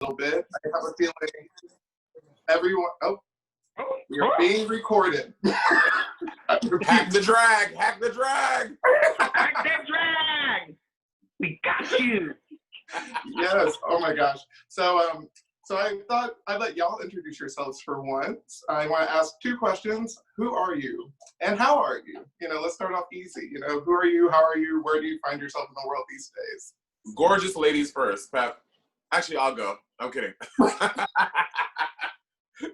little bit. I have a feeling everyone. Oh, you're Oh. being recorded. Hack the drag! Hack the drag! Hack the drag! We got you. Yes. Oh my gosh. So I thought I'd let y'all introduce yourselves for once. I want to ask two questions. Who are you? And how are you? Let's start off easy. Who are you? How are you? Where do you find yourself in the world these days? Gorgeous ladies first, Pep. Actually, I'll go. I'm kidding. Go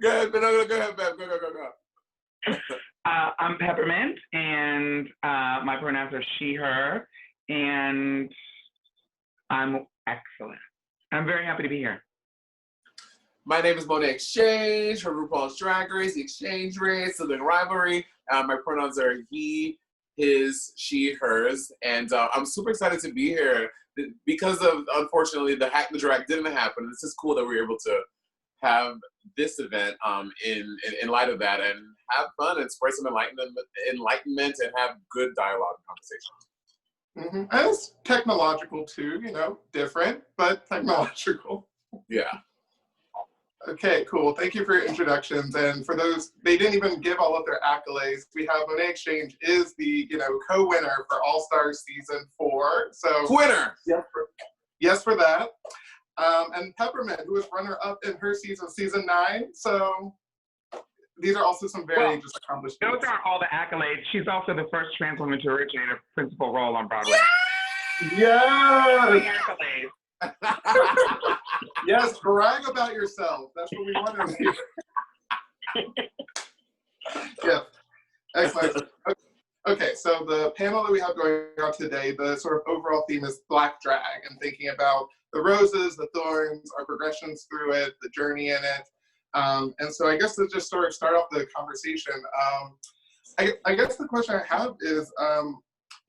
ahead, Pep. Go. I'm Peppermint, and my pronouns are she, her, and I'm excellent. I'm very happy to be here. My name is Monet Exchange from RuPaul's Drag Race, the Exchange Race, Sibling Rivalry. My pronouns are he, his, she, hers, and I'm super excited to be here because of, unfortunately, the Hack the Drag didn't happen. This is cool that we were able to have this event in light of that and have fun and spread some enlightenment and have good dialogue and conversation. And it's technological too, different, but technological. Yeah. Okay, cool. Thank you for your introductions. And for those, they didn't even give all of their accolades. We have Monet Exchange is the, co-winner for All Stars Season 4. So Winner! Yes for that. And Peppermint, who was runner-up in her season 9. So these are also some very just accomplished Those people. aren't all the accolades. She's also the first trans woman to originate a principal role on Broadway. Yes! Accolades. Yes, brag about yourself. That's what we want to hear. Yeah, excellent. Okay, so the panel that we have going on today, the sort of overall theme is Black drag and thinking about the roses, the thorns, our progressions through it, the journey in it. And so I guess to just sort of start off the conversation, I guess the question I have is, a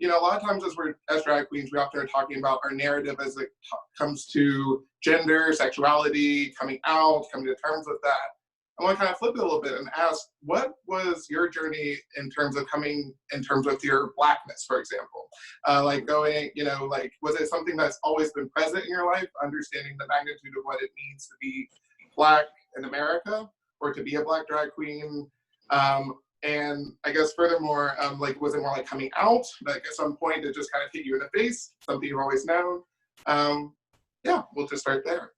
lot of times as drag queens, we often are talking about our narrative as it comes to gender, sexuality, coming out, coming to terms with that. I want to kind of flip it a little bit and ask, what was your journey in terms of your Blackness, for example? Was it something that's always been present in your life, understanding the magnitude of what it means to be Black in America or to be a Black drag queen? And I guess furthermore, was it more like coming out? Like at some point it just kind of hit you in the face, something you've always known? Yeah, we'll just start there.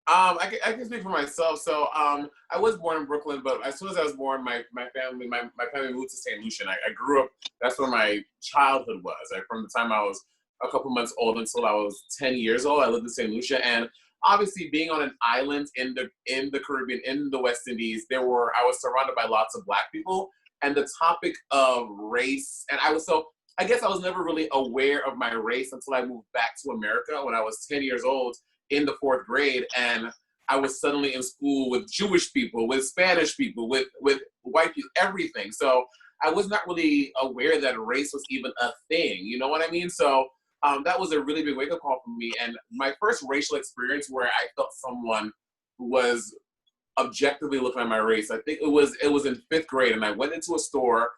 I can speak for myself. So I was born in Brooklyn, but as soon as I was born, my family moved to St. Lucia. I grew up, that's where my childhood was. From the time I was a couple months old until I was 10 years old, I lived in St. Lucia. And obviously being on an island in the Caribbean, in the West Indies, I was surrounded by lots of Black people. And the topic of race, and I guess I was never really aware of my race until I moved back to America when I was 10 years old in the 4th grade. And I was suddenly in school with Jewish people, with Spanish people, with white people, everything. So I was not really aware that race was even a thing, you know what I mean? So that was a really big wake-up call for me. And my first racial experience where I felt someone who was objectively looking at my race, I think it was in 5th grade, and I went into a store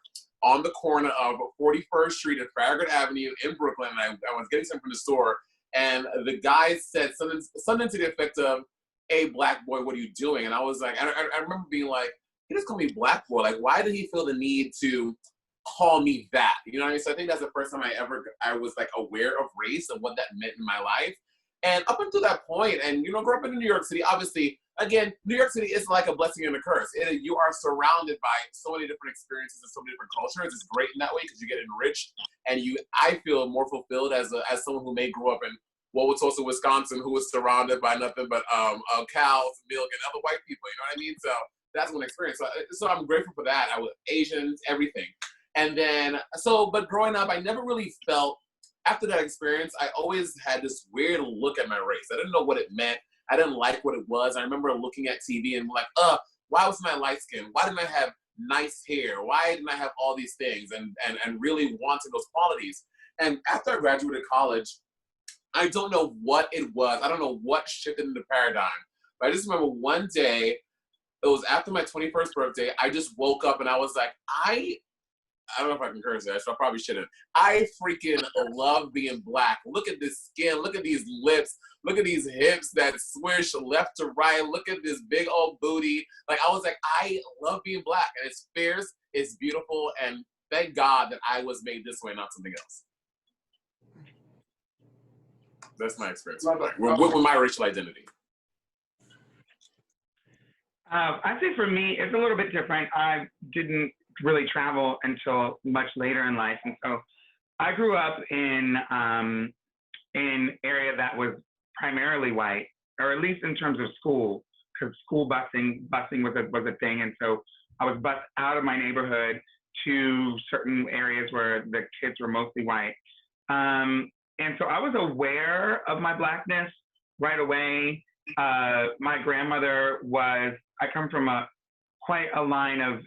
on the corner of 41st Street and Farragut Avenue in Brooklyn, and I was getting something from the store, and the guy said something to the effect of, "Hey, Black boy, what are you doing?" And I was like, I remember being like, he just called me Black boy. Like, why did he feel the need to call me that? You know what I mean? So I think that's the first time I was like aware of race and what that meant in my life. And up until that point, and grew up in New York City, obviously, again, New York City is like a blessing and a curse. You are surrounded by so many different experiences and so many different cultures. It's great in that way because you get enriched, and I feel more fulfilled as someone who may grow up in what was also Wisconsin, who was surrounded by nothing but cows, milk, and other white people. You know what I mean? So that's one experience. So I'm grateful for that. I was Asians, everything. And then, but growing up, I never really felt, after that experience, I always had this weird look at my race. I didn't know what it meant. I didn't like what it was. I remember looking at TV and like, why was my light skin? Why didn't I have nice hair? Why didn't I have all these things? And really wanted those qualities. And after I graduated college, I don't know what it was. I don't know what shifted in the paradigm. But I just remember one day, it was after my 21st birthday, I just woke up and I was like, I I don't know if I can curse that, so I probably shouldn't. I freaking love being Black. Look at this skin. Look at these lips. Look at these hips that swish left to right. Look at this big old booty. Like, I was like, I love being Black. And it's fierce. It's beautiful. And thank God that I was made this way, not something else. That's my experience with my racial identity. I think for me, it's a little bit different. I didn't really travel until much later in life. And so I grew up in an area that was primarily white, or at least in terms of school, because school busing was a thing. And so I was bused out of my neighborhood to certain areas where the kids were mostly white. And so I was aware of my Blackness right away. My grandmother I come from quite a line of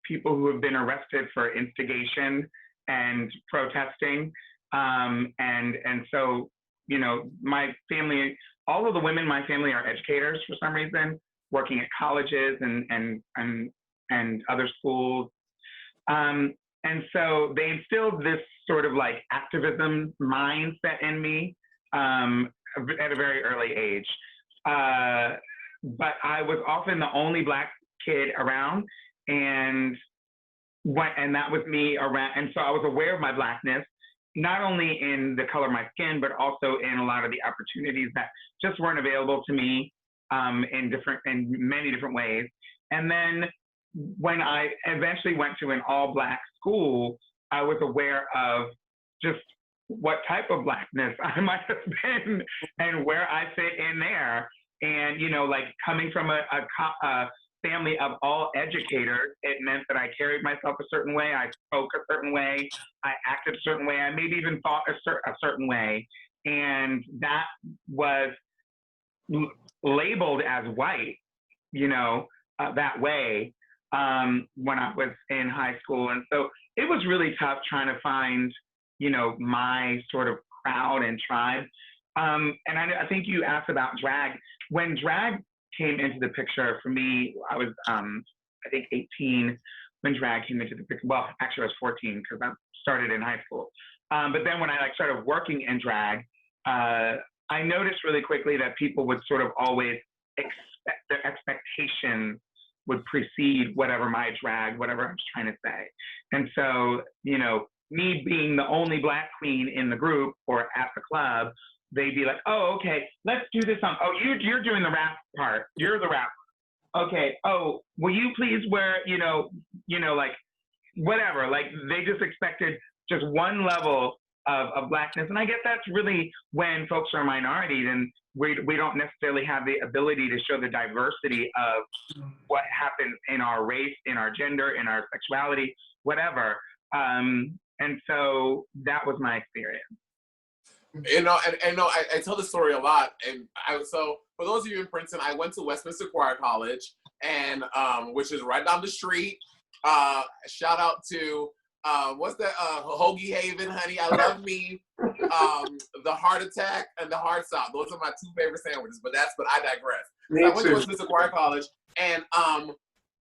people who have been arrested for instigation and protesting. And so, you know, my family, all of the women in my family are educators for some reason, working at colleges and other schools. And so they instilled this sort of like activism mindset in me at a very early age. But I was often the only Black kid around, and that was me around. And so I was aware of my Blackness, not only in the color of my skin, but also in a lot of the opportunities that just weren't available to me in many different ways. And then when I eventually went to an all Black school, I was aware of just what type of Blackness I might have been and where I fit in there. And, you know, like coming from a family of all educators, it meant that I carried myself a certain way, I spoke a certain way, I acted a certain way, I maybe even thought a certain way. And that was labeled as white, you know, that way when I was in high school. And so it was really tough trying to find, you know, my sort of crowd and tribe. And I think you asked about drag. When drag came into the picture for me, I was, I think 18 when drag came into the picture. Well, actually I was 14 because I started in high school. But then when I started working in drag, I noticed really quickly that people would sort of always expect, their expectations would precede whatever my drag, whatever I was trying to say. And so, you know, me being the only Black queen in the group or at the club, they'd be like, oh, okay, let's do this song. Oh, you're doing the rap part. You're the rapper. Okay. Oh, will you please wear, you know, like whatever. Like they just expected just one level of Blackness. And I guess that's really when folks are minorities and we don't necessarily have the ability to show the diversity of what happens in our race, in our gender, in our sexuality, whatever. And so that was my experience. You know, and no, I tell this story a lot. And so for those of you in Princeton, I went to Westminster Choir College, and which is right down the street. Shout out to what's that? Hoagie Haven, honey. I love me. The Heart Attack and the Heart Stop. Those are my two favorite sandwiches. But I digress. So I went to Westminster Choir College, and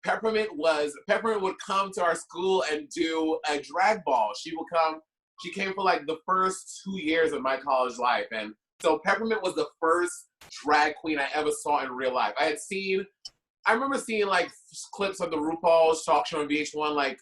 Peppermint would come to our school and do a drag ball. She came for like the first 2 years of my college life. And so Peppermint was the first drag queen I ever saw in real life. I remember seeing like clips of the RuPaul's talk show on VH1, like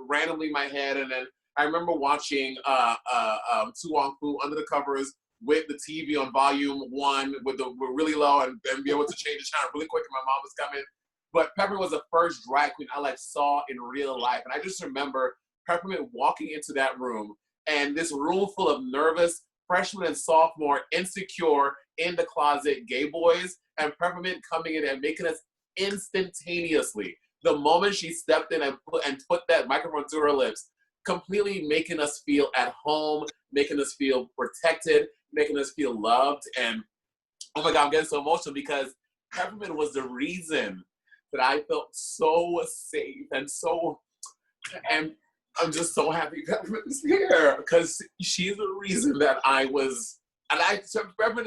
randomly in my head. And then I remember watching Tu Wong Fu Under the Covers with the TV on volume 1 with really low and be able to change the channel really quick. And my mom was coming. But Peppermint was the first drag queen I saw in real life. And I just remember Peppermint walking into that room, and this room full of nervous freshman and sophomore, insecure, in the closet gay boys, and Peppermint coming in and making us instantaneously, the moment she stepped in and put that microphone to her lips, completely making us feel at home, making us feel protected, making us feel loved. And oh my God, I'm getting so emotional because Peppermint was the reason that I felt so safe and I'm just so happy Peppermint is here because she's the reason that Peppermint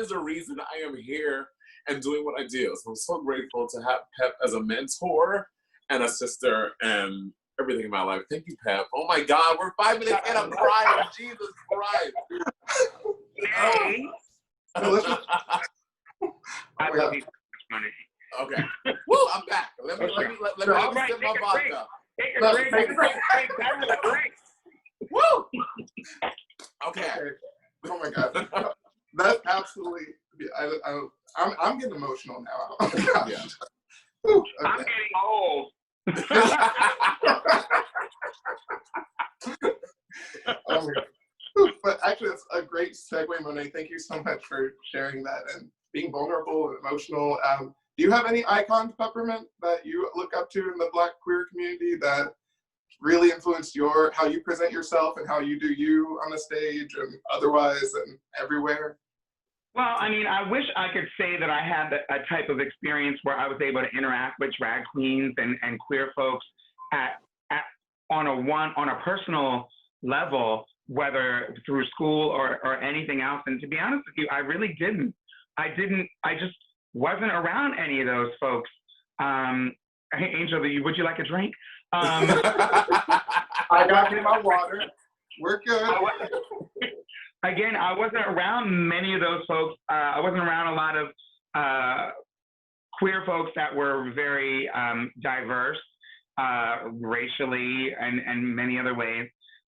is the reason I am here and doing what I do. So I'm so grateful to have Pep as a mentor and a sister and everything in my life. Thank you, Pep. Oh my God, we're 5 minutes in. I'm crying. Jesus Christ. Hey. I love you, Monét. Okay. Woo, I'm back. Let me sip my vodka. Take a drink. That was a drink. Woo! Okay. Oh my God. That's absolutely. I'm getting emotional now. Oh my gosh. Yeah. Ooh, okay. I'm getting old. Oh my God. Ooh, but actually, it's a great segue, Monet. Thank you so much for sharing that and being vulnerable and emotional. Do you have any icons, Peppermint, that you look up to in the Black queer community that really influenced how you present yourself and how you do you on the stage and otherwise and everywhere? Well, I mean, I wish I could say that I had a type of experience where I was able to interact with drag queens and queer folks on a personal level, whether through school or anything else. And to be honest with you, I really didn't. I just wasn't around any of those folks. Hey, Angel, would you like a drink? I got you my water. We're good. Again, I wasn't around many of those folks. I wasn't around a lot of queer folks that were very diverse racially and many other ways.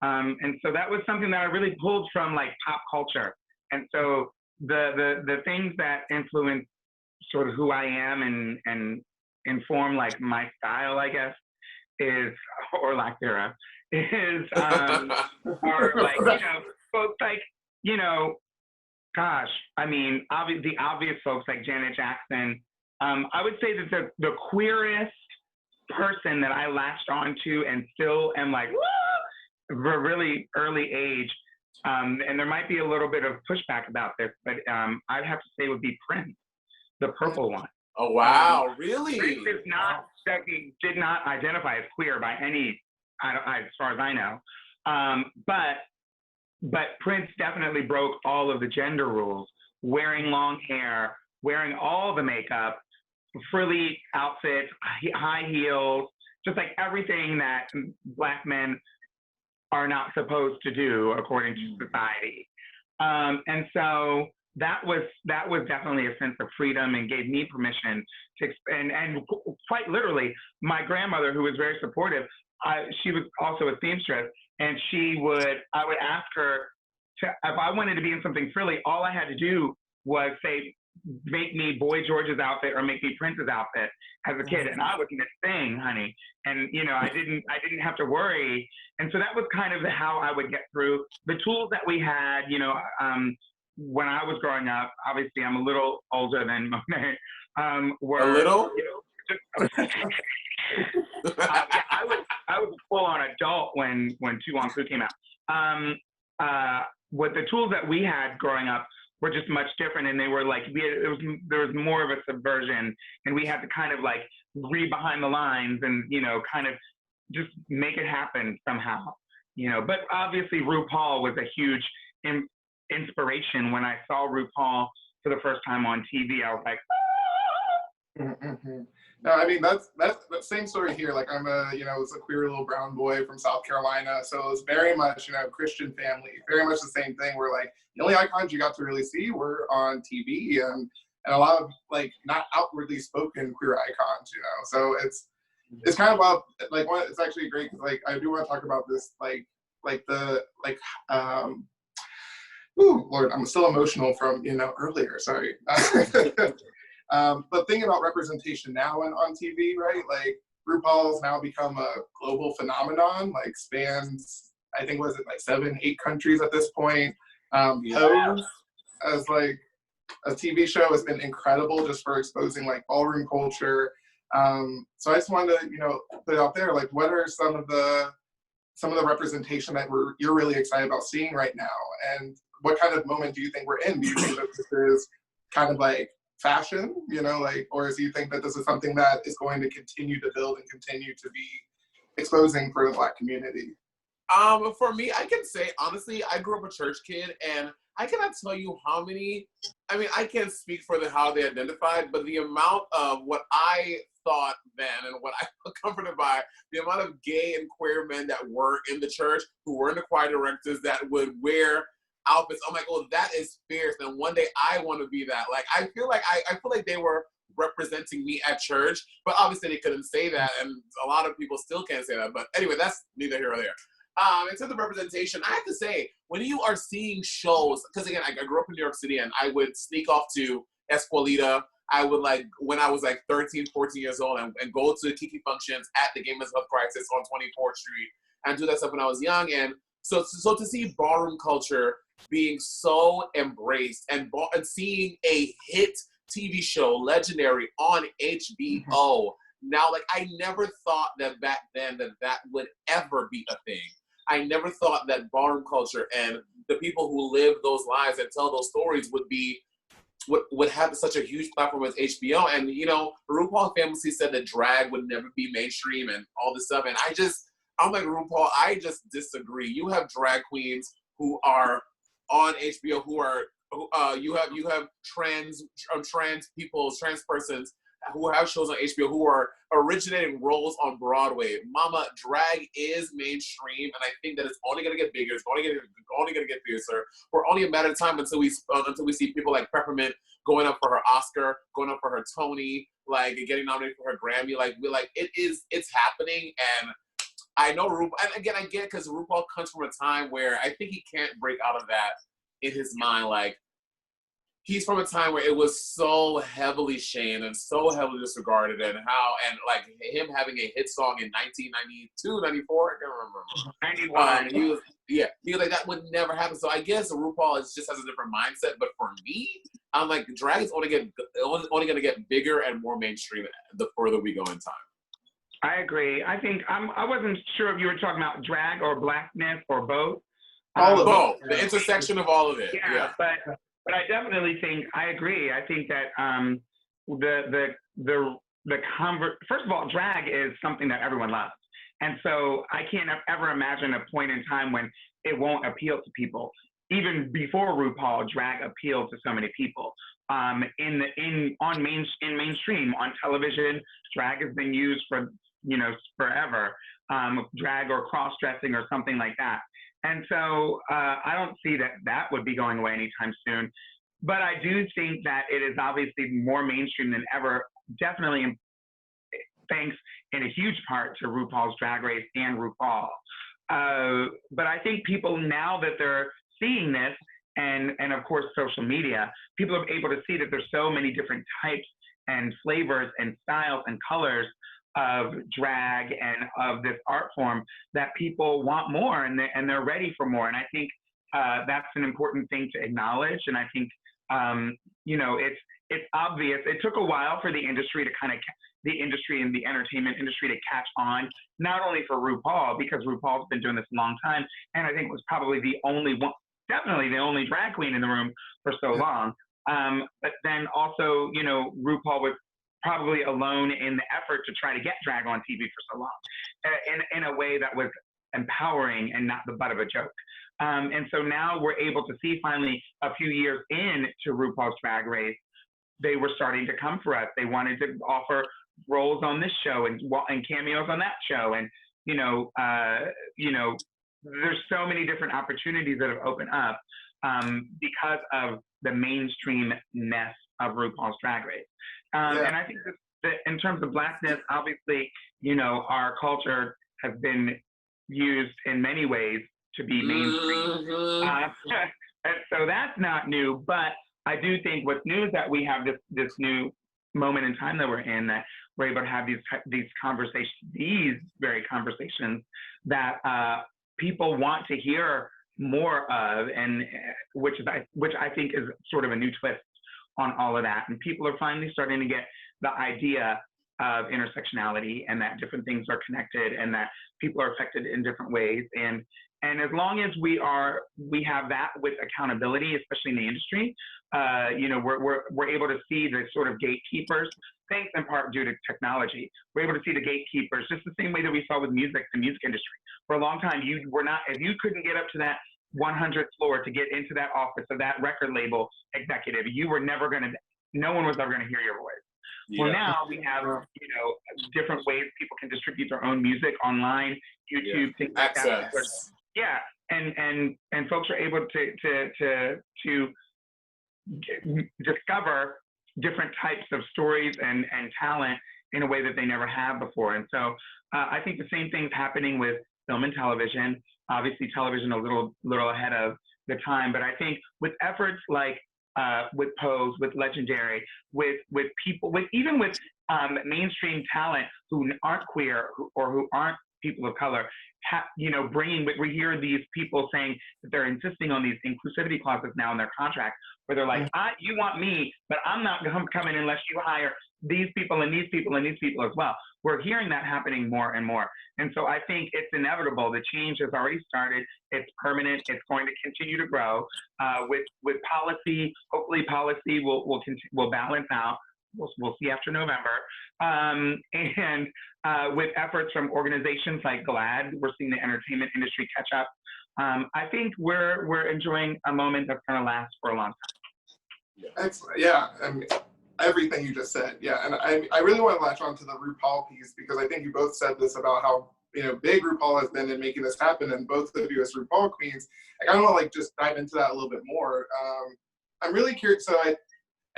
And so that was something that I really pulled from like pop culture. And so the things that influence sort of who I am and inform like my style, I guess, is, or lack thereof, is are like, folks like, gosh, I mean, the obvious folks like Janet Jackson. I would say that the queerest person that I latched onto and still am like, woo, for a really early age, and there might be a little bit of pushback about this, but I'd have to say would be Prince, the purple one. Oh, wow, really? Prince did not identify as queer by any, as far as I know. But Prince definitely broke all of the gender rules, wearing long hair, wearing all the makeup, frilly outfits, high heels, just like everything that Black men are not supposed to do according to society. And so that was definitely a sense of freedom and gave me permission to and quite literally, my grandmother, who was very supportive, she was also a seamstress, and I would ask her if I wanted to be in something frilly, all I had to do was say, make me Boy George's outfit or make me Prince's outfit as a kid, and I was Miss Thing, honey. And I didn't have to worry. And so that was kind of how I would get through. The tools that we had, when I was growing up, obviously I'm a little older than Monet. Were a little? I was a full-on adult when 2 on 2 came out. What the tools that we had growing up were just much different, and they were like there was more of a subversion, and we had to kind of like read behind the lines and kind of just make it happen somehow. But obviously RuPaul was a huge inspiration. When I saw RuPaul for the first time on TV, I was like, ah! Mm-hmm. No, I mean that's the same story here. Like I'm was a queer little brown boy from South Carolina, so it was very much Christian family, very much the same thing. Where like the only icons you got to really see were on TV and a lot of like not outwardly spoken queer icons, So it's kind of wild. Like it's actually great because like I do want to talk about this ooh, Lord, I'm still emotional from earlier. Sorry. But thinking about representation now on TV, right? Like RuPaul's now become a global phenomenon, like spans, I think, was it like 7, 8 countries at this point? Pose as like a TV show has been incredible just for exposing like ballroom culture. So I just wanted to, put it out there, like what are some of the representation that you're really excited about seeing right now? And what kind of moment do you think we're in? Do you think that this is kind of like fashion, or do you think that this is something that is going to continue to build and continue to be exposing for the Black community? For me, I can say, honestly, I grew up a church kid, and I cannot tell you how many, I mean, I can't speak for how they identified, but the amount of what I thought then and what I felt comforted by, the amount of gay and queer men that were in the church, who were in the choir directors, that would wear outfits. I'm like, oh, that is fierce. And one day I want to be that. Like, I feel like they were representing me at church, but obviously they couldn't say that, and a lot of people still can't say that. But anyway, that's neither here or there. In terms of representation, I have to say, when you are seeing shows, because again, I grew up in New York City, and I would sneak off to Esqualita. I would, like, when I was like 13, 14 years old, and go to Kiki functions at the Gay Men's Health Crisis on 24th Street and do that stuff when I was young. And so to see ballroom culture being so embraced, and seeing a hit TV show, Legendary, on HBO. Now, like, I never thought that back then that would ever be a thing. I never thought that ballroom culture and the people who live those lives and tell those stories would have such a huge platform as HBO. And, you know, RuPaul famously said that drag would never be mainstream and all this stuff. And I'm like, RuPaul, I just disagree. You have drag queens who are on HBO you have trans people, trans persons who have shows on HBO who are originating roles on Broadway. Mama, drag is mainstream, and I think that it's only gonna get bigger. It's only gonna get fiercer. We're only a matter of time until we see people like Peppermint going up for her Oscar, going up for her Tony, like getting nominated for her Grammy. Like it's happening, and I know RuPaul. And again, I get, because RuPaul comes from a time where I think he can't break out of that in his mind. Like, he's from a time where it was so heavily shamed and so heavily disregarded, and like him having a hit song in 1992, 94, I can't remember. 91. He was like, that would never happen. So I guess RuPaul just has a different mindset. But for me, I'm like, drag is only going to get bigger and more mainstream the further we go in time. I agree. I think I wasn't sure if you were talking about drag or blackness or both. All of both. The intersection of all of it. Yeah. But I definitely think, I agree. I think that first of all, drag is something that everyone loves. And so I can't ever imagine a point in time when it won't appeal to people. Even before RuPaul, drag appealed to so many people. In mainstream, on television, drag has been used for, forever. Drag or cross-dressing or something like that. And so I don't see that would be going away anytime soon. But I do think that it is obviously more mainstream than ever, definitely thanks in a huge part to RuPaul's Drag Race and RuPaul. But I think people, now that they're seeing this, and of course social media, people are able to see that there's so many different types and flavors and styles and colors of drag and of this art form, that people want more, and they're ready for more. And I think that's an important thing to acknowledge. And I think it's obvious. It took a while for the industry to the industry and the entertainment industry to catch on, not only for RuPaul, because RuPaul's been doing this a long time, and I think was probably the only one, definitely the only drag queen in the room for so long. But then also, RuPaul was probably alone in the effort to try to get drag on TV for so long, in a way that was empowering and not the butt of a joke. And so now we're able to see, finally, a few years into RuPaul's Drag Race, they were starting to come for us. They wanted to offer roles on this show and cameos on that show. And, there's so many different opportunities that have opened up because of the mainstreamness of RuPaul's Drag Race. And I think that in terms of Blackness, obviously, our culture has been used in many ways to be mainstream. And so that's not new, but I do think what's new is that we have this new moment in time that we're in, that we're able to have these very conversations that people want to hear more of, and which I think is sort of a new twist on all of that. And people are finally starting to get the idea of intersectionality, and that different things are connected, and that people are affected in different ways. And as long as we have that with accountability, especially in the industry, we're able to see the sort of gatekeepers, thanks in part due to technology. We're able to see the gatekeepers just the same way that we saw with music, the music industry. For a long time, if you couldn't get up to that 100th floor to get into that office of that record label executive. You were never going to, no one was ever going to hear your voice. Yeah. Well, now we have, you know, different ways people can distribute their own music online, YouTube, things like that. Yeah, and folks are able to discover different types of stories and talent in a way that they never have before. And so I think the same thing's happening with film and television. Obviously, television a little ahead of the time, but I think with efforts like with Pose, with Legendary, with people, even with mainstream talent who aren't queer or who aren't people of color, you know, we hear these people saying that they're insisting on these inclusivity clauses now in their contract, where they're like, you want me, but I'm not coming unless you hire these people and these people and these people as well. We're hearing that happening more and more. And so I think it's inevitable. The change has already started. It's permanent. It's going to continue to grow. With policy, hopefully policy will balance out. We'll see after November. And with efforts from organizations like GLAAD, we're seeing the entertainment industry catch up. I think we're enjoying a moment that's going to last for a long time. Excellent. Yeah. I mean, everything you just said. Yeah. And I really want to latch on to the RuPaul piece, because I think you both said this about how, you know, big RuPaul has been in making this happen, and both of you as RuPaul queens. I kind of want to like just dive into that a little bit more. I'm really curious.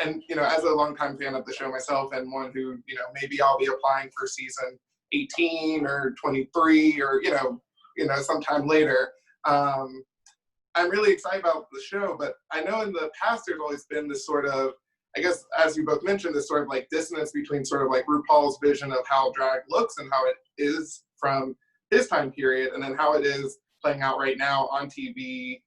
And, you know, as a longtime fan of the show myself, and one who, you know, maybe I'll be applying for season 18 or 23 or, you know, sometime later. I'm really excited about the show, but I know in the past there's always been this sort of, I guess, as you both mentioned, this sort of like dissonance between sort of like RuPaul's vision of how drag looks and how it is from his time period, and then how it is playing out right now on TV.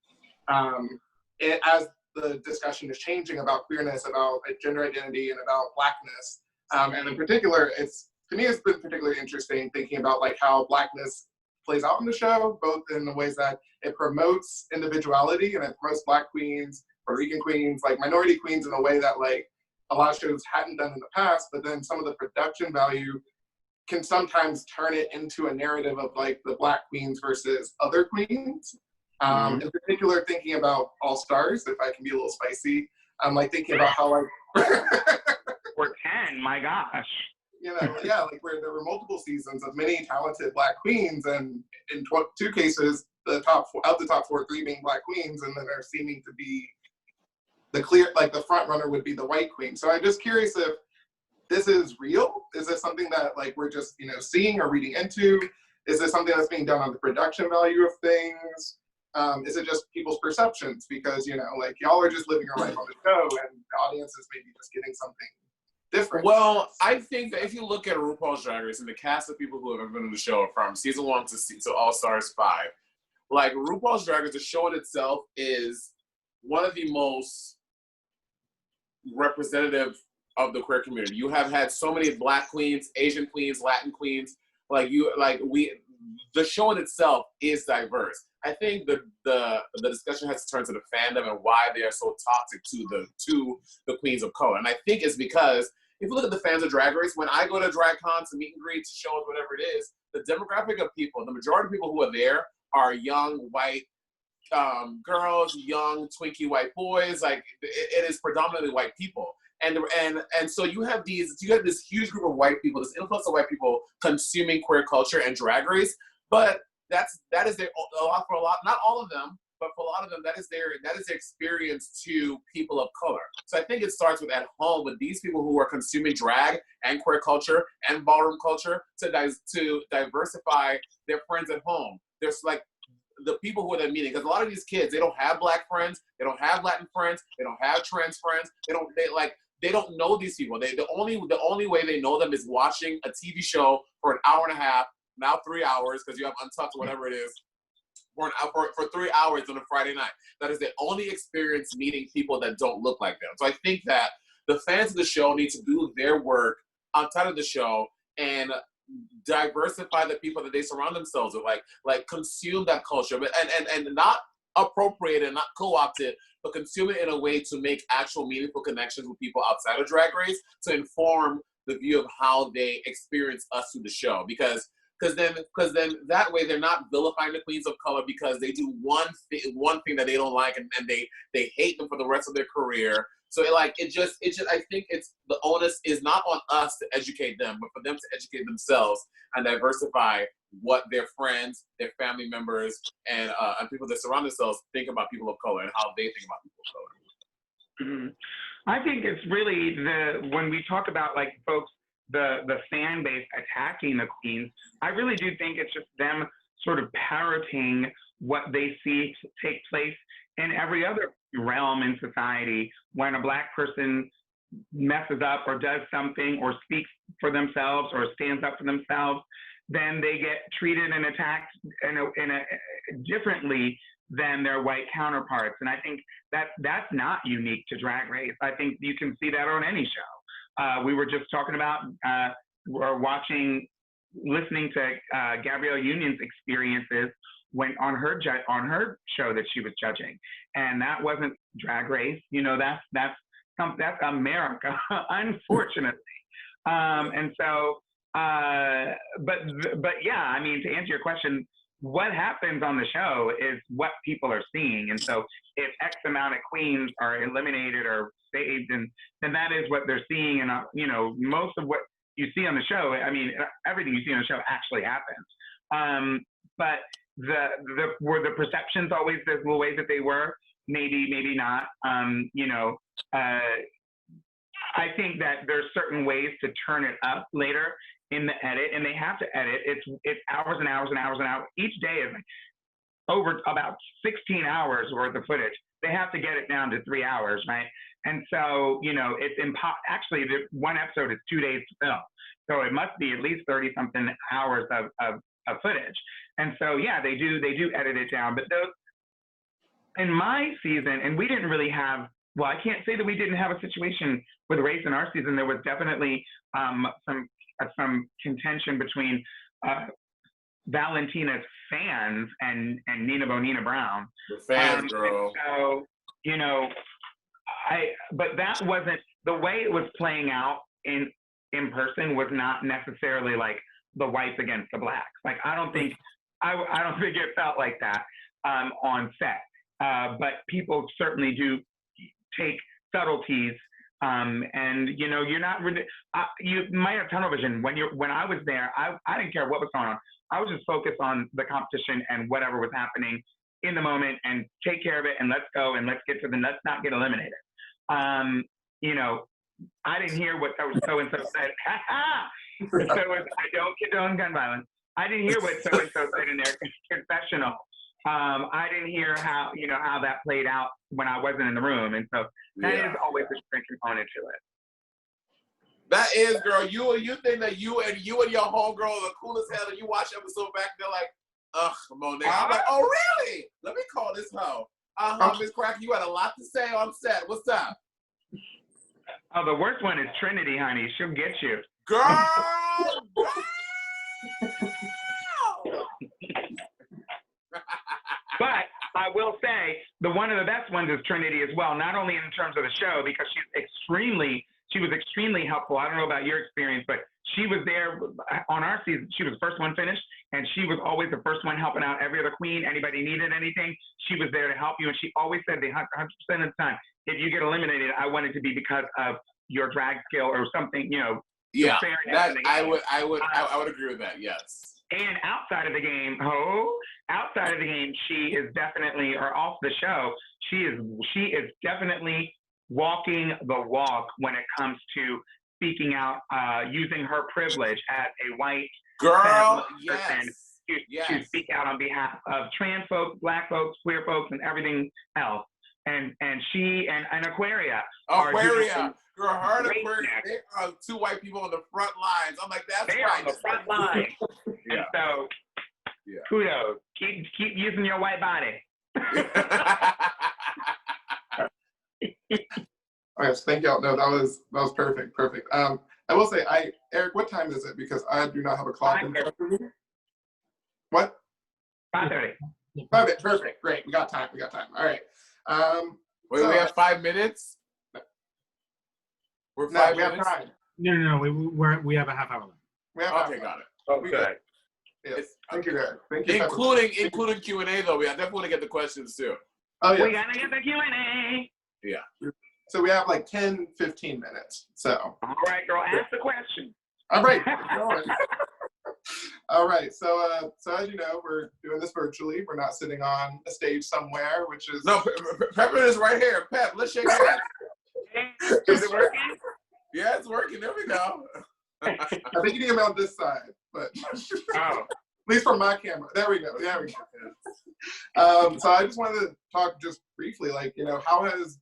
As the discussion is changing about queerness, about gender identity, and about Blackness. And in particular, to me, it's been particularly interesting thinking about like how Blackness plays out in the show, both in the ways that it promotes individuality and it promotes Black queens, Puerto Rican queens, like minority queens in a way that like a lot of shows hadn't done in the past, but then some of the production value can sometimes turn it into a narrative of like the Black queens versus other queens. In particular, thinking about All Stars, if I can be a little spicy, I'm like thinking about how like or 10, my gosh. You know, yeah, like where there were multiple seasons of many talented Black queens, and in two cases, the top four, 3 being Black queens, and then there seeming to be the clear, like the front runner would be the white queen. So I'm just curious if this is real. Is this something that like we're just, you know, seeing or reading into? Is this something that's being done on the production value of things? Is it just people's perceptions? Because, you know, like y'all are just living your life on the show, and the audience is maybe just getting something different. Well, I think that if you look at RuPaul's Drag Race and the cast of people who have ever been on the show from season 1 to All Stars 5, like RuPaul's Drag Race, the show in itself is one of the most representative of the queer community. You have had so many Black queens, Asian queens, Latin queens. The show in itself is diverse. I think the discussion has to turn to the fandom and why they are so toxic to the queens of color. And I think it's because if you look at the fans of Drag Race, when I go to drag cons, to meet and greet, to shows, whatever it is, the demographic of people, the majority of people who are there are young white girls, young twinkie white boys. Like it is predominantly white people. And so you have this huge group of white people, this influx of white people consuming queer culture and Drag Race, but that is a lot, not all of them, but for a lot of them, that is their experience to people of color. So I think it starts with at home with these people who are consuming drag and queer culture and ballroom culture to diversify their friends at home. There's like the people who are there meeting, because a lot of these kids, they don't have Black friends, they don't have Latin friends, they don't have trans friends, they don't know these people. The only way they know them is watching a TV show for an hour and a half, now 3 hours, because you have Untucked or whatever it is, for 3 hours on a Friday night. That is the only experience meeting people that don't look like them. So I think that the fans of the show need to do their work outside of the show and diversify the people that they surround themselves with, like consume that culture, but and not appropriate and not co-opt it, but consume it in a way to make actual meaningful connections with people outside of Drag Race to inform the view of how they experience us through the show. Because because then that way they're not vilifying the queens of color because they do one thing that they don't like and they hate them for the rest of their career. So it just I think it's the onus is not on us to educate them, but for them to educate themselves and diversify what their friends, their family members, and people that surround themselves think about people of color and how they think about people of color. Mm-hmm. I think it's really when we talk about like folks, the fan base attacking the queens, I really do think it's just them sort of parroting what they see take place in every other realm in society. When a Black person messes up or does something or speaks for themselves or stands up for themselves, then they get treated and attacked differently than their white counterparts. And I think that's not unique to Drag Race. I think you can see that on any show. We were just talking about or listening to Gabrielle Union's experiences on her show that she was judging, and that wasn't Drag Race. You know, that's America, unfortunately. And so, but yeah, I mean, to answer your question, what happens on the show is what people are seeing. And so if X amount of queens are eliminated or saved, then that is what they're seeing. And, you know, most of what you see on the show, I mean, everything you see on the show actually happens. But were the perceptions always the way that they were? Maybe not. You know, I think that there's certain ways to turn it up later in the edit, and they have to edit. It's hours and hours and hours and hours. Each day is like over about 16 hours worth of footage. They have to get it down to 3 hours, right? And so, you know, it's actually, the one episode is 2 days to film. So it must be at least 30 something hours of footage. And so, yeah, they do edit it down. But those, in my season, and we didn't really have, well, I can't say that we didn't have a situation with race in our season. There was definitely some contention between Valentina's fans and Nina Bonina Brown. The fans, girl. So, you know, but that wasn't, the way it was playing out in person was not necessarily like the whites against the blacks. Like, I don't think it felt like that on set. But people certainly do take subtleties, and you know, you're not really, you might have tunnel vision. When I was there, I didn't care what was going on. I was just focused on the competition and whatever was happening in the moment, and take care of it, and let's go, and let's not get eliminated. You know, I didn't hear what so-and-so said. So I don't condone gun violence. I didn't hear what so-and-so said in their confessional. I didn't hear how that played out when I wasn't in the room. And so that is always a strength component to it. That is, girl. You think that you and your homegirl are the coolest hell, and you watch the episode back, they're like, ugh, Monet. I'm like, oh, really? Let me call this hoe. Miss Cracker, you had a lot to say on set. What's up? Oh, the worst one is Trinity, honey. She'll get you. Girl! But I will say one of the best ones is Trinity as well, not only in terms of the show, because she was extremely helpful. I don't know about your experience, but she was there on our season. She was the first one finished, and she was always the first one helping out every other queen. Anybody needed anything, she was there to help you. And she always said 100% of the time, if you get eliminated, I want it to be because of your drag skill or something, you know. Yeah, that, I would agree with that, yes. And outside of the game, she is definitely, or off the show, she is definitely walking the walk when it comes to speaking out, using her privilege as a white girl, person to speak out on behalf of trans folks, black folks, queer folks, and everything else. And she and Aquaria. Girl, her and Aquaria, they are two white people on the front lines. I'm like, that's right. They're on the front line. Yeah. And so, kudos. Keep using your white body. Yes, thank y'all. No, that was perfect. I will say, Eric, what time is it? Because I do not have a clock in front of me. What? 5:30. Perfect. Great. We got time. All right. Wait, we have 5 minutes? We're 5 minutes? No. We have a half hour left. Okay, got it. Okay. Yes. Thank you, Derek. Thank you. Including Q&A, though. I definitely want to get the questions, too. Oh, yeah. We got to get the Q&A. Yeah. So we have like 10, 15 minutes. So. All right, girl. Ask the question. All right. All right. So as you know, we're doing this virtually. We're not sitting on a stage somewhere, which is... No, Peppermint is right here. Pep, let's shake hands. Is it working? Yeah, it's working. There we go. I think you need them on this side, but... Oh. At least from my camera. There we go. So I just wanted to talk just briefly, like, you know, how has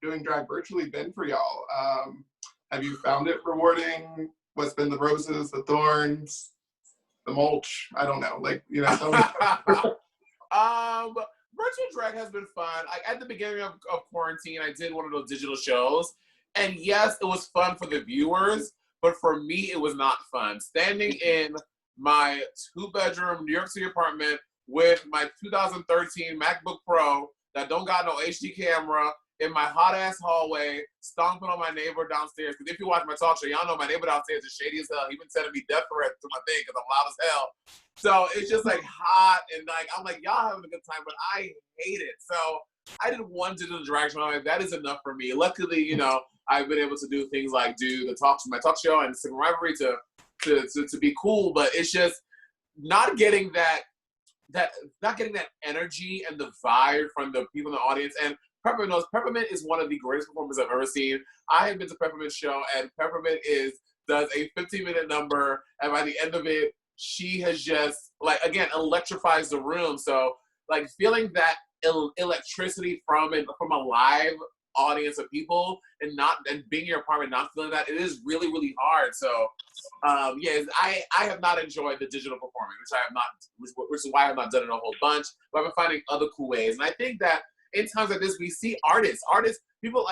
doing drag virtually been for y'all? Have you found it rewarding? What's been the roses, the thorns, the mulch? I don't know. Like, you know, tell me. Virtual drag has been fun. At the beginning of quarantine, I did one of those digital shows. And yes, it was fun for the viewers, but for me, it was not fun. Standing in my 2-bedroom New York City apartment with my 2013 MacBook Pro that don't got no HD camera in my hot ass hallway, stomping on my neighbor downstairs. Because if you watch my talk show, y'all know my neighbor downstairs is shady as hell. He been sending me death threats to my thing because I'm loud as hell. So it's just like hot and like I'm like, y'all having a good time, but I hate it. So I did one digital drag show. I'm like, that is enough for me. Luckily, you know, I've been able to do things like do my talk show and Civil Rivalry to be cool, but it's just not getting that energy and the vibe from the people in the audience. And Peppermint is one of the greatest performers I've ever seen. I have been to Peppermint's show, and Peppermint does a 15-minute number, and by the end of it, she has just, like, again, electrifies the room. So, like, feeling that electricity from a live audience of people and being in your apartment, not feeling that, it is really, really hard. So, I have not enjoyed the digital performing, which is why I have not done it a whole bunch, but I've been finding other cool ways. And I think that in times like this, we see artists, people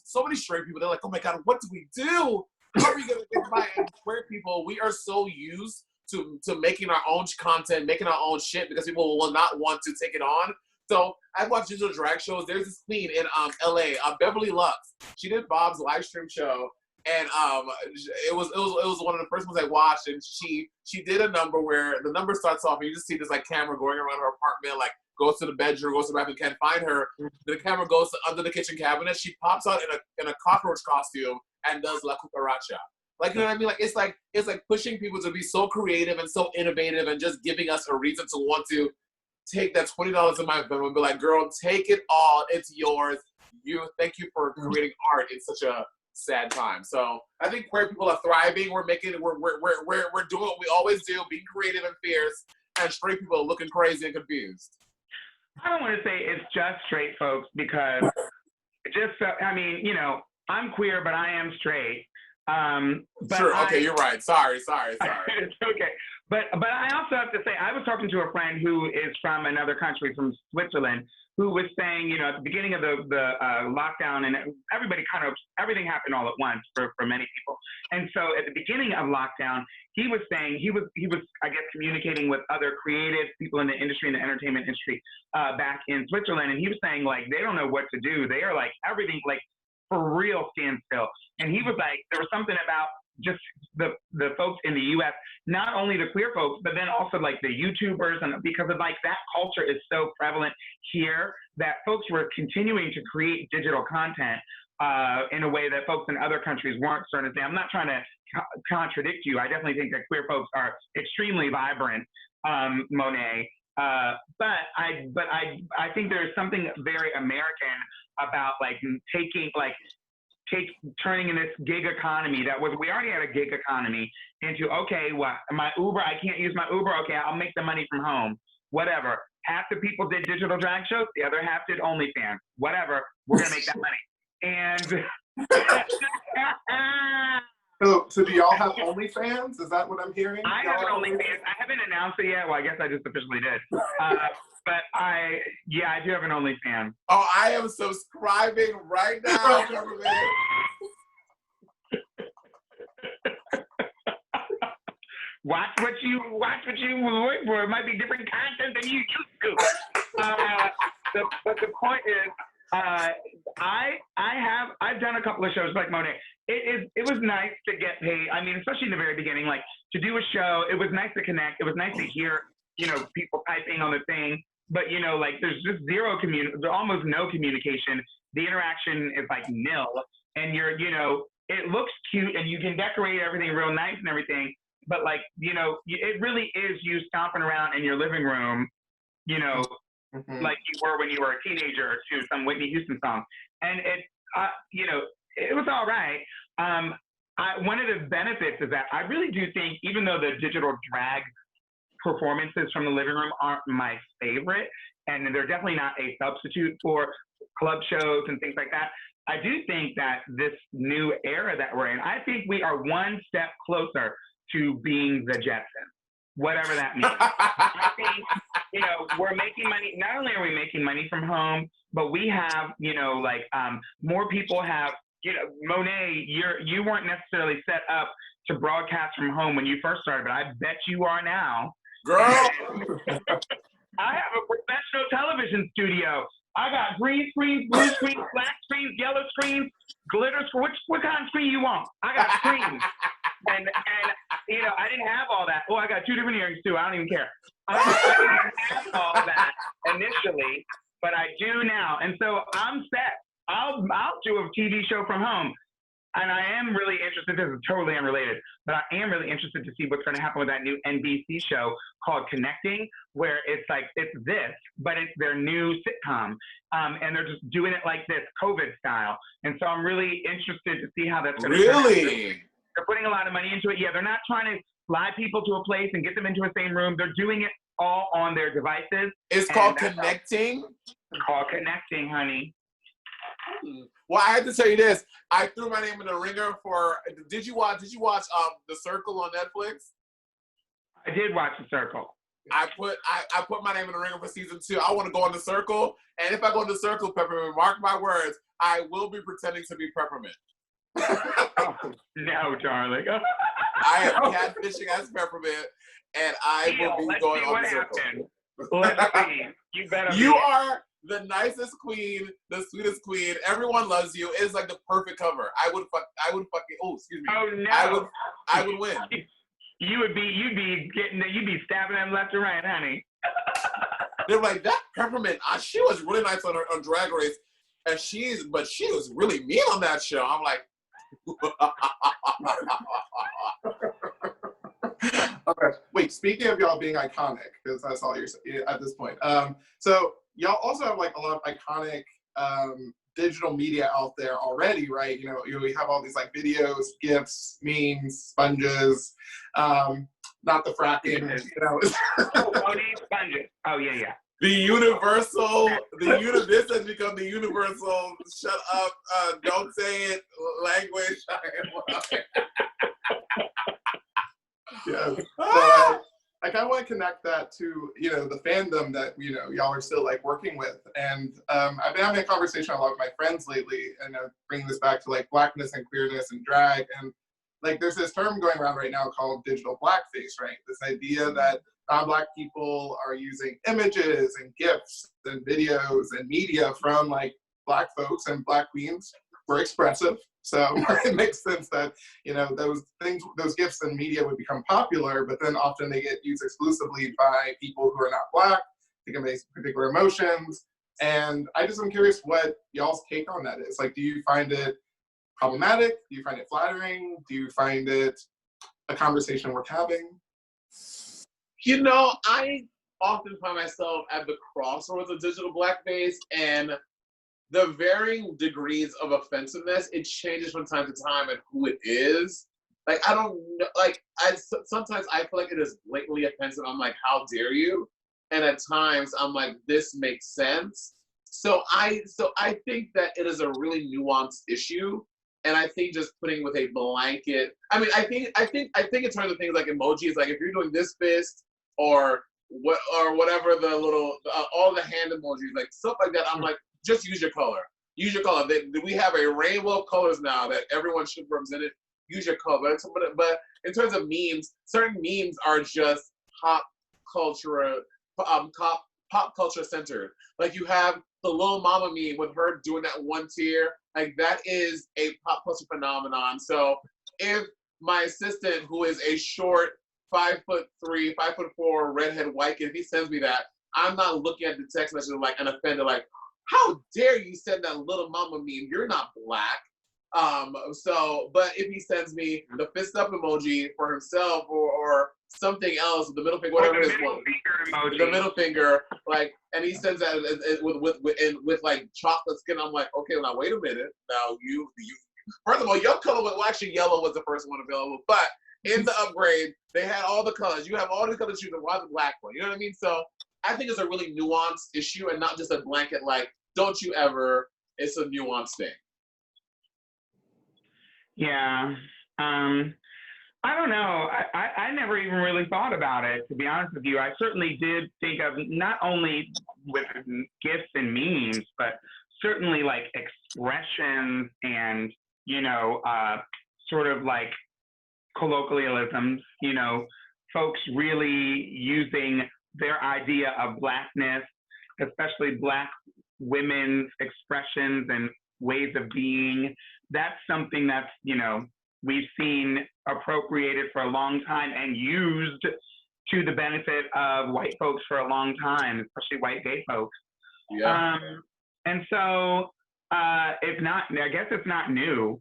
so many straight people, they're like, oh my God, what do we do? How are we going to get by? And queer people, we are so used to making our own content, making our own shit because people will not want to take it on. So I've watched digital drag shows. There's this queen in LA, Beverly Lux. She did Bob's live stream show, and it was one of the first ones I watched. And she did a number where the number starts off, and you just see this like camera going around her apartment, like goes to the bedroom, goes to the bathroom, can't find her. The camera goes under the kitchen cabinet. She pops out in a cockroach costume and does La Cucaracha. Like, you know what I mean? Like it's like pushing people to be so creative and so innovative and just giving us a reason to want to take that $20 in my Venmo and be like, girl, take it all. It's yours. Thank you for creating art in such a sad time. So I think queer people are thriving. We're doing what we always do, being creative and fierce, and straight people are looking crazy and confused. I don't want to say it's just straight folks because I mean, you know, I'm queer, but I am straight. But sure. Okay, you're right. Sorry. It's okay. But I also have to say, I was talking to a friend who is from another country, from Switzerland, who was saying, you know, at the beginning of the lockdown, and everything happened all at once for many people. And so at the beginning of lockdown, he was saying he was I guess communicating with other creative people in the industry, in the entertainment industry, back in Switzerland, and he was saying like they don't know what to do. They are like everything like for real standstill. And he was like, there was something about just the folks in the U.S., not only the queer folks, but then also like the YouTubers, and because of like that culture is so prevalent here that folks were continuing to create digital content in a way that folks in other countries weren't starting to say. I'm not trying to contradict you. I definitely think that queer folks are extremely vibrant, Monet. But I think there's something very American about like turning in this gig economy we already had a gig economy into, okay, well, my Uber, I can't use my Uber. Okay, I'll make the money from home. Whatever. Half the people did digital drag shows. The other half did OnlyFans. Whatever. We're going to make that money. And So do y'all have OnlyFans? Is that what I'm hearing? I have an OnlyFans. I haven't announced it yet. Well, I guess I just officially did. But I do have an OnlyFans. Oh, I am subscribing right now. Watch what you look for. It might be different content than you used to. But the point is, I've done a couple of shows like Monet. it was nice to get paid. I mean, especially in the very beginning, like to do a show, it was nice to connect. It was nice to hear, people typing on the thing. But like there's just almost no communication. The interaction is like nil, and it looks cute, and you can decorate everything real nice and everything. But like it really is you stomping around in your living room, like you were when you were a teenager to some Whitney Houston song, and it was all right. One of the benefits is that I really do think, even though the digital drag performances from the living room aren't my favorite, and they're definitely not a substitute for club shows and things like that, I do think that this new era that we're in, I think we are one step closer to being the Jetsons, whatever that means. I think, we're making money. Not only are we making money from home, but we have, more people have, Monet, you weren't necessarily set up to broadcast from home when you first started, but I bet you are now. Girl! I have a professional television studio. I got green screens, blue screens, black screens, yellow screens, glitter screens. What kind of screen you want? I got screens. and I didn't have all that. Oh, I got 2 different earrings too. I don't even care. I didn't have all that initially, but I do now. And so I'm set. I'll do a TV show from home. And I am really interested, this is totally unrelated, but I am really interested to see what's going to happen with that new NBC show called Connecting, where it's this, but it's their new sitcom. And they're just doing it like this, COVID style. And so I'm really interested to see how that's going to turn out. Really? They're putting a lot of money into it. Yeah, they're not trying to fly people to a place and get them into a same room. They're doing it all on their devices. It's called Connecting? It's called Connecting, honey. Well, I have to tell you this. I threw my name in the ringer for. Did you watch The Circle on Netflix? I did watch The Circle. I put my name in the ringer for season 2. I want to go on The Circle, and if I go on The Circle, Peppermint, mark my words, I will be pretending to be Peppermint. Oh, no, darling. I am catfishing as Peppermint, and I will be going on The Circle. Let's see. You better. You are the nicest queen, the sweetest queen. Everyone loves you. It's like the perfect cover. I would fucking. Oh, excuse me. Oh no. I would win. You'd be stabbing them left and right, honey. They're like, that Peppermint. She was really nice on Drag Race, and she was really mean on that show. I'm like. Okay. Wait, speaking of y'all being iconic, because that's all you're saying at this point. So y'all also have like a lot of iconic digital media out there already, right? We have all these like videos, GIFs, memes, sponges, not the fracking, Monet sponges. Oh yeah. This has become the universal, shut up, don't say it, language. Yeah. So I kind of want to connect that to, the fandom that, y'all are still like working with. And I've been having a conversation with a lot of my friends lately, and bringing this back to like blackness and queerness and drag. And like, there's this term going around right now called digital blackface, right? This idea that non-Black people are using images and GIFs and videos and media from like Black folks, and Black queens were expressive. So it makes sense that, those GIFs and media would become popular, but then often they get used exclusively by people who are not Black, to convey particular emotions. And I just am curious what y'all's take on that is. Like, do you find it problematic? Do you find it flattering? Do you find it a conversation worth having? I often find myself at the crossroads of digital blackface, and the varying degrees of offensiveness, it changes from time to time and who it is. Like, I don't know, sometimes I feel like it is blatantly offensive. I'm like, how dare you? And at times I'm like, this makes sense. So I think that it is a really nuanced issue. And I think just putting with a blanket, I think in terms of things like emojis, like if you're doing this fist or whatever the little, all the hand emojis, like stuff like that, I'm like, just use your color. Use your color. We have a rainbow of colors now that everyone should represent it. Use your color. But in terms of memes, certain memes are just pop culture centered. Like you have the Lil Mama meme with her doing that one tear, like that is a pop culture phenomenon. So if my assistant, who is a short 5'3", 5'4", redhead white kid, if he sends me that, I'm not looking at the text message like and offended, like, how dare you send that little mama meme? You're not black. But if he sends me the fist up emoji for himself or something else, the middle finger, whatever it is, the middle finger, like, and he sends that with like chocolate skin, I'm like, okay, now wait a minute. Now you first of all, your color was, well, actually yellow was the first one available, but in the upgrade, they had all the colors. You have all the colors, why the black one? You know what I mean? So I think it's a really nuanced issue and not just a blanket like, don't you ever, it's a nuanced thing. Yeah. I don't know. I never even really thought about it, to be honest with you. I certainly did think of not only with gifts and memes, but certainly like expressions and, you know, sort of like colloquialisms, you know, folks really using their idea of Blackness, especially Black women's expressions and ways of being. That's something that's, you know, we've seen appropriated for a long time and used to the benefit of white folks for a long time, especially white gay folks. Yeah. And so it's not, I guess it's not new.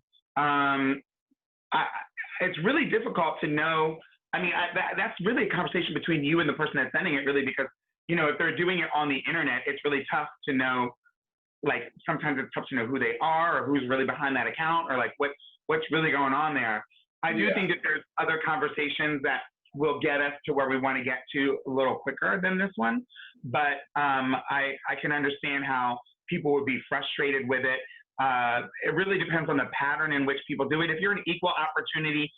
It's really difficult to know. I mean, that's really a conversation between you and the person that's sending it, really, because, you know, if they're doing it on the internet, it's really tough to know. Like, sometimes it's tough to know who they are or who's really behind that account or like what's really going on there. I do think that there's other conversations that will get us to where we want to get to a little quicker than this one. But I can understand how people would be frustrated with it. It really depends on the pattern in which people do it. If you're an equal opportunity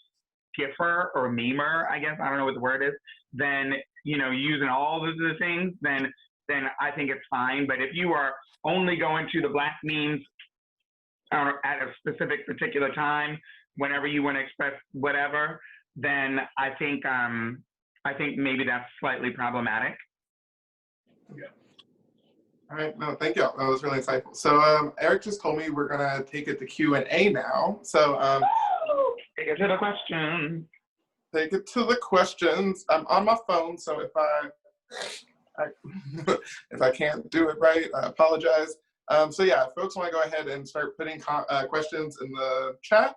giffer or memer, I guess, I don't know what the word is, then, you know, using all of the things, then I think it's fine. But if you are only going to the Black memes at a specific particular time, whenever you want to express whatever, then I think maybe that's slightly problematic. Yeah. All right. No, thank you. That was really insightful. So Eric just told me we're gonna take it to Q&A now. So take it to the questions. Take it to the questions. I'm on my phone, so if I can't do it right, I apologize. So yeah, if folks want to go ahead and start putting questions in the chat,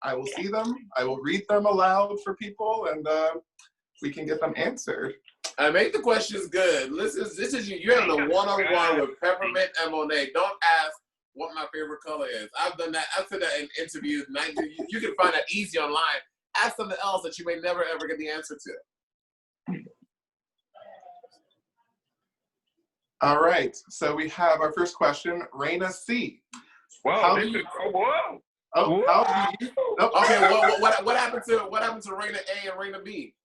I will see them. I will read them aloud for people, and we can get them answered. I make the questions good. This is you're having a one-on-one with Peppermint and Monet. Don't ask what my favorite color is. I've done that. I've said that in interviews. You can find that easy online. Ask something else that you may never ever get the answer to. All right. So we have our first question, Raina C. Whoa! How do you? Whoa! Oh, how do you? Oh, okay. Well, what happened to Raina A and Raina B?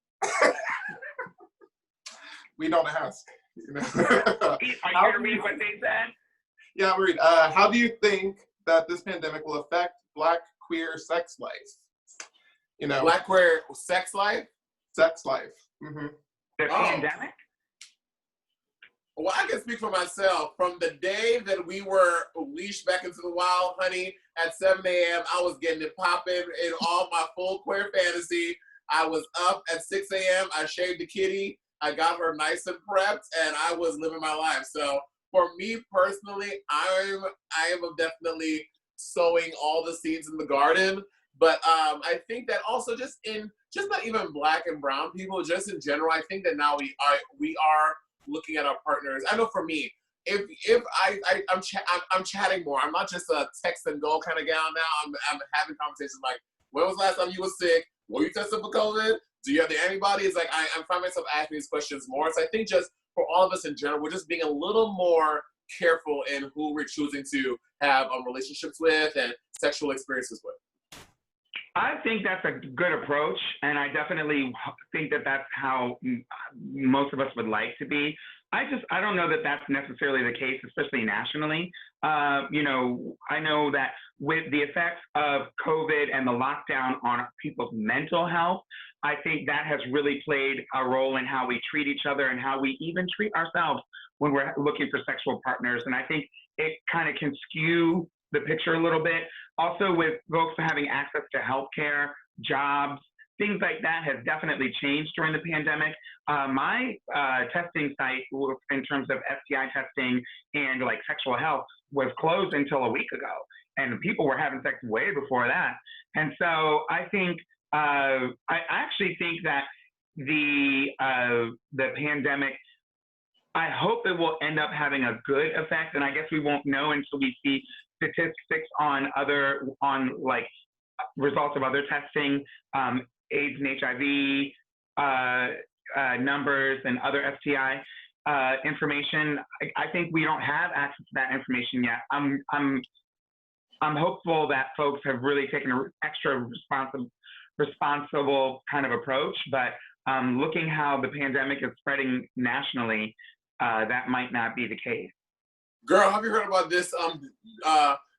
We don't ask. You know? Are you gonna read what they said? Yeah, I'll read. How do you think that this pandemic will affect Black queer sex life? You know, Black queer sex life. Sex life. Mm-hmm. The pandemic. Well, I can speak for myself. From the day that we were leashed back into the wild, honey, at 7 a.m., I was getting it popping in all my full queer fantasy. I was up at 6 a.m. I shaved the kitty. I got her nice and prepped, and I was living my life. So for me personally, I am definitely sowing all the seeds in the garden. But I think that also just not even Black and brown people, just in general, I think that now we are looking at our partners. I know for me, if I'm chatting more. I'm not just a text and go kind of gal now. I'm having conversations like, when was the last time you were sick? Were you tested for COVID? Do you have the antibodies? Like I find myself asking these questions more. So I think just for all of us in general, we're just being a little more careful in who we're choosing to have relationships with and sexual experiences with. I think that's a good approach, and I definitely think that that's how most of us would like to be. I don't know that that's necessarily the case, especially nationally. You know, I know that with the effects of COVID and the lockdown on people's mental health, I think that has really played a role in how we treat each other and how we even treat ourselves when we're looking for sexual partners. And I think it kind of can skew the picture a little bit. Also, with folks having access to healthcare, jobs, things like that has definitely changed during the pandemic. My testing site in terms of STI testing and like sexual health was closed until a week ago, and people were having sex way before that. And so I think I actually think that the pandemic, I hope it will end up having a good effect, and I guess we won't know until we see statistics on like results of other testing, AIDS and HIV numbers and other STI information. I think we don't have access to that information yet. I'm hopeful that folks have really taken an extra responsible kind of approach, but looking how the pandemic is spreading nationally, that might not be the case. Girl, have you heard about this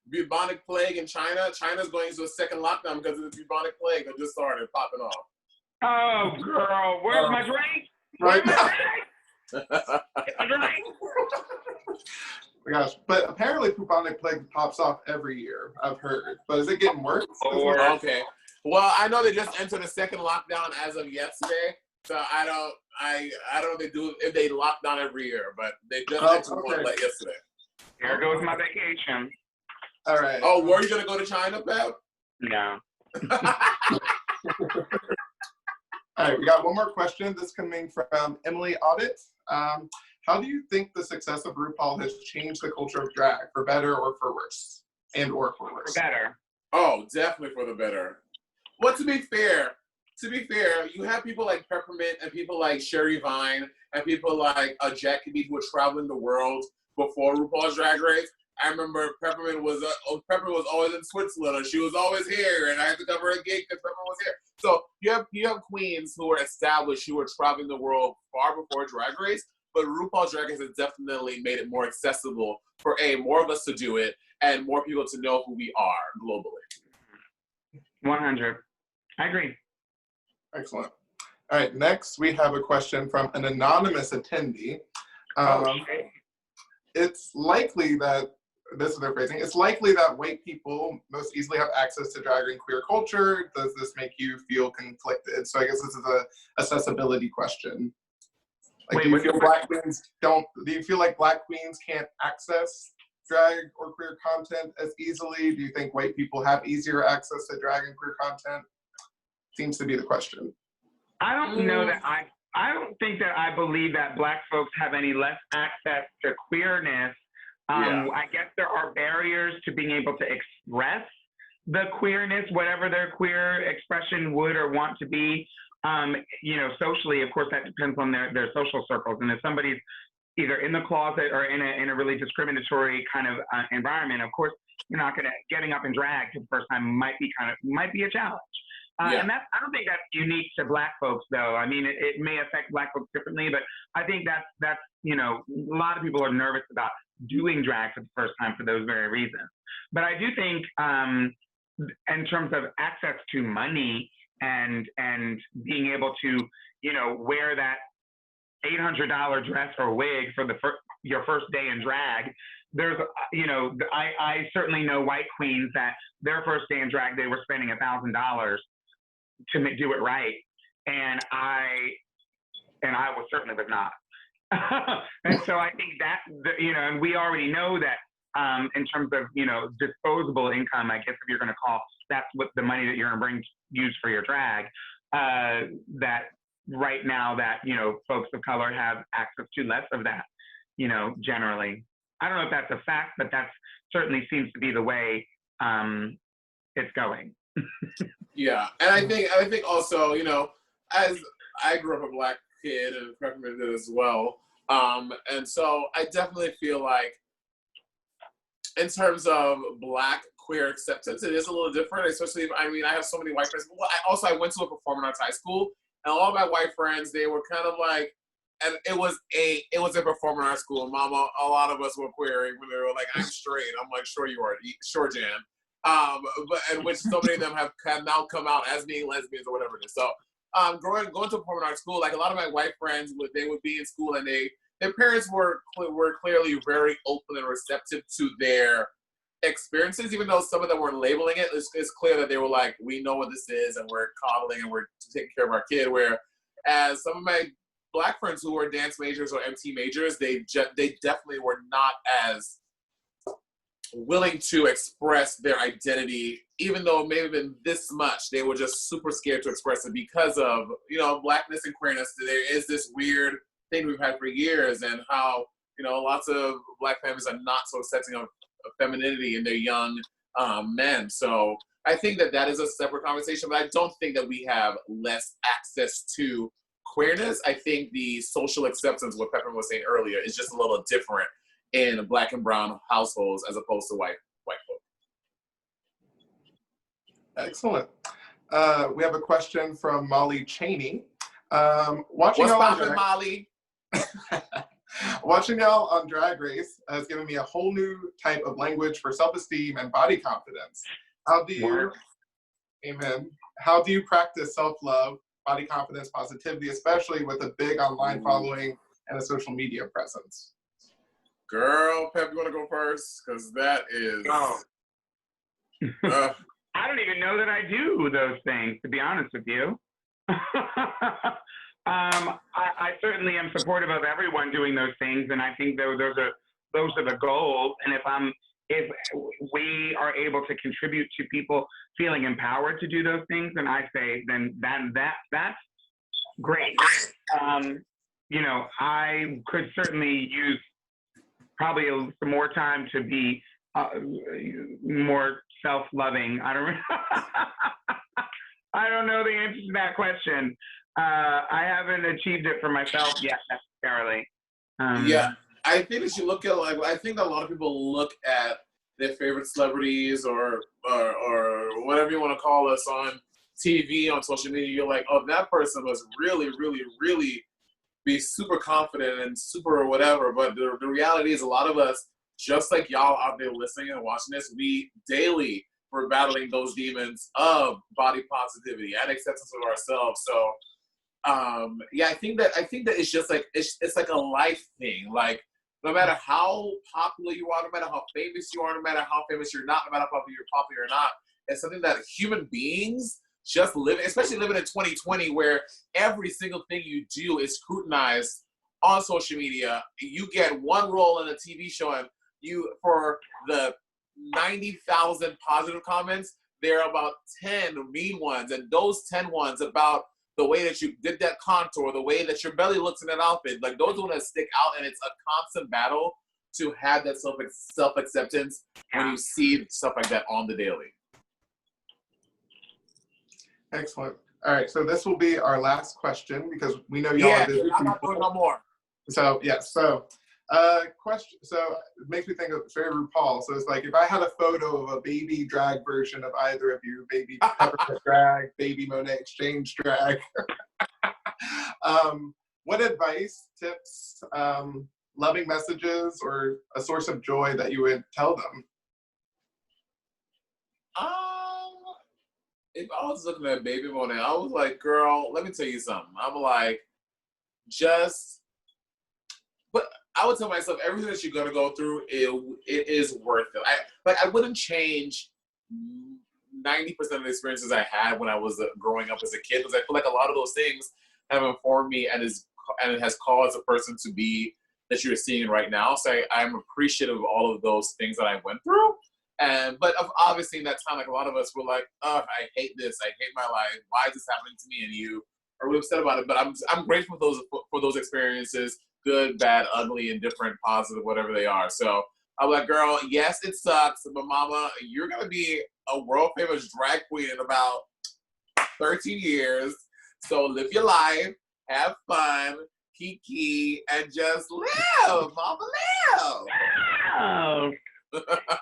bubonic plague in China? China's going into a second lockdown because of the bubonic plague that just started popping off. Oh, girl, where's my drink? Right. Where's my drink? My drink. Oh my gosh, but apparently bubonic plague pops off every year, I've heard. But is it getting worse? Okay. Well, I know they just entered a second lockdown as of yesterday. So I don't know if they lock down every year, but they just entered one like yesterday. Here goes my vacation. All right. Oh, were you gonna go to China, Bev? No. All right, we got one more question. This coming from Emily Audit. How do you think the success of RuPaul has changed the culture of drag, for better or for worse? Or for worse? For better. Oh, definitely for the better. Well, to be fair, you have people like Peppermint and people like Sherry Vine and people like Jackie who were traveling the world before RuPaul's Drag Race. I remember Peppermint was always in Switzerland, and she was always here, and I had to cover a gig because Peppermint was here. So you have queens who were established, who were traveling the world far before Drag Race, but RuPaul's Drag Race has definitely made it more accessible for more of us to do it and more people to know who we are globally. 100. I agree. Excellent. All right, next we have a question from an anonymous attendee. It's likely that, this is their phrasing, it's likely that white people most easily have access to drag and queer culture. Does this make you feel conflicted? So I guess this is a accessibility question. Like, do you feel like Black queens can't access drag or queer content as easily? Do you think white people have easier access to drag and queer content? Seems to be the question. I don't know that I don't think that I believe that Black folks have any less access to queerness. I guess there are barriers to being able to express the queerness, whatever their queer expression would or want to be. Socially, of course, that depends on their social circles. And if somebody's either in the closet or in a really discriminatory kind of environment, of course, you're not getting up in drag for the first time might be a challenge. And I don't think that's unique to Black folks, though. I mean, it may affect Black folks differently, but I think that's a lot of people are nervous about doing drag for the first time for those very reasons. But I do think in terms of access to money and being able to, wear that $800 dress or wig for your first day in drag, there's, I certainly know white queens that their first day in drag, they were spending $1,000 to do it right, and I was certainly not. And so I think that and we already know that in terms of disposable income, I guess if you're going to call that's what the money that you're going to use for your drag, that right now that folks of color have access to less of that, generally. I don't know if that's a fact, but that certainly seems to be the way it's going. Yeah, and I think also, as I grew up a Black kid and Peppermint did as well, and so I definitely feel like in terms of Black queer acceptance, it is a little different, especially if, I have so many white friends. Well, I went to a performing arts high school, and all my white friends, they were kind of like, and it was a performing arts school. Mama, a lot of us were queer when they were like, I'm straight. I'm like, sure you are, sure, Jan. But which so many of them have now come out as being lesbians or whatever it is. So, going to a performing arts school, like a lot of my white friends they would be in school and their parents were clearly very open and receptive to their experiences, even though some of them were labeling it, it's clear that they were like, we know what this is, and we're coddling and we're taking care of our kid. Whereas some of my Black friends who were dance majors or MT majors, they definitely were not as willing to express their identity, even though it may have been this much. They were just super scared to express it because of, you know, Blackness and queerness. There is this weird thing we've had for years, and how, you know, lots of Black families are not so accepting of femininity in their young men. So I think that is a separate conversation, but I don't think that we have less access to queerness. I think the social acceptance, what Peppermint was saying earlier, is just a little different in Black and brown households as opposed to white folk. Excellent. We have a question from Molly Cheney. What's poppin', Molly? Watching y'all on Drag Race has given me a whole new type of language for self-esteem and body confidence. How do you, amen, how do you practice self-love, body confidence, positivity, especially with a big online following and a social media presence? Girl, Pep, you want to go first? Because that is... I don't even know that I do those things, to be honest with you. I certainly am supportive of everyone doing those things, and I think those are the goals. And if we are able to contribute to people feeling empowered to do those things, then I say then that's great. You know, I could certainly use probably some more time to be more self-loving. I don't know the answer to that question. I haven't achieved it for myself yet necessarily. Yeah, I think that you look at, like, I think that a lot of people look at their favorite celebrities or whatever you want to call us on TV, on social media. You're like, oh, that person must really, really, really be super confident and super whatever. But the reality is, a lot of us, just like y'all out there listening and watching this, we daily we're battling those demons of body positivity and acceptance of ourselves. So yeah, I think that it's just like it's like a life thing. Like, no matter how popular you are, no matter how famous you are, no matter how famous you're not, no matter how popular or not, it's something that human beings just live, especially living in 2020, where every single thing you do is scrutinized on social media. You get one role in a TV show, and for the 90,000 positive comments, there are about 10 mean ones, and those 10 ones about the way that you did that contour, the way that your belly looks in that outfit, like those ones that stick out, and it's a constant battle to have that self-acceptance when you see stuff like that on the daily. Excellent. All right, so this will be our last question because we know y'all are busy. I'm not doing no more. So question. So it makes me think of very RuPaul. So it's like, if I had a photo of a baby drag version of either of you, baby Peppermint drag, baby Monet exchange drag, what advice, tips, loving messages, or a source of joy that you would tell them? If I was looking at baby Monet, I was like, girl, let me tell you something. I'm like, but I would tell myself, everything that you're gonna go through, it is worth it. I wouldn't change 90% of the experiences I had when I was growing up as a kid, because I feel like a lot of those things have informed me and it has caused a person to be that you're seeing right now. So I'm appreciative of all of those things that I went through. But obviously in that time, like a lot of us were like, oh, I hate this. I hate my life. Why is this happening to me? And you are really upset about it. But I'm grateful for those experiences, good, bad, ugly, indifferent, positive, whatever they are. So I'm like, girl, yes, it sucks, but mama, you're going to be a world famous drag queen in about 13 years. So live your life, have fun, kiki, and just live, mama, live. Oh.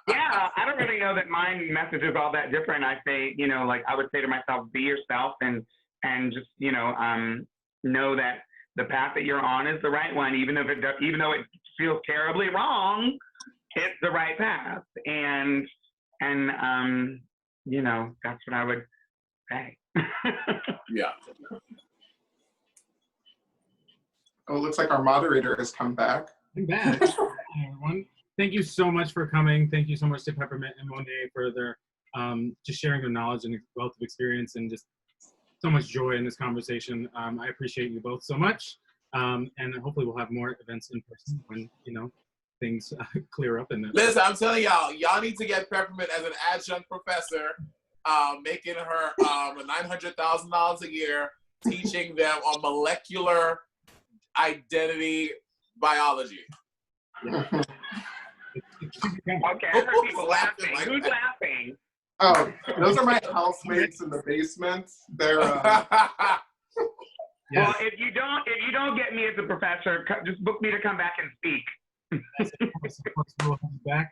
Yeah, I don't really know that my message is all that different. I say, like I would say to myself, be yourself and just, know that the path that you're on is the right one, even though it feels terribly wrong, it's the right path. And that's what I would say. Yeah. Oh, it looks like our moderator has come back. I'm back. Hi, everyone. thank you so much for coming. Thank you so much to Peppermint and Monet for their just sharing their knowledge and wealth of experience and just so much joy in this conversation. I appreciate you both so much. And hopefully we'll have more events in person when, you know, things clear up. And listen, I'm telling y'all need to get Peppermint as an adjunct professor, making her $900,000 a year, teaching them on molecular identity biology. Yeah. Okay, I heard people laughing. Like Who's that? laughing? Oh, those are my housemates in the basement. They're Yes. Well, if you don't get me as a professor, just book me to come back and speak. Yes, of course, we'll have you back.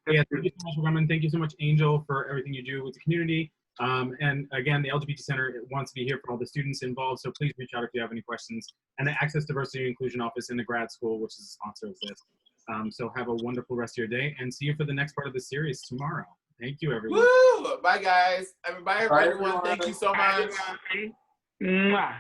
Yeah, thank you so much for coming. Thank you so much, Angel, for everything you do with the community. And again, the LGBT Center wants to be here for all the students involved, so please reach out if you have any questions. And the Access, Diversity, and Inclusion Office in the grad school, which is a sponsor of this. So have a wonderful rest of your day, and see you for the next part of the series tomorrow. Thank you, everyone. Woo! Bye, guys. Bye, everyone. everyone. Thank you so much. Mwah.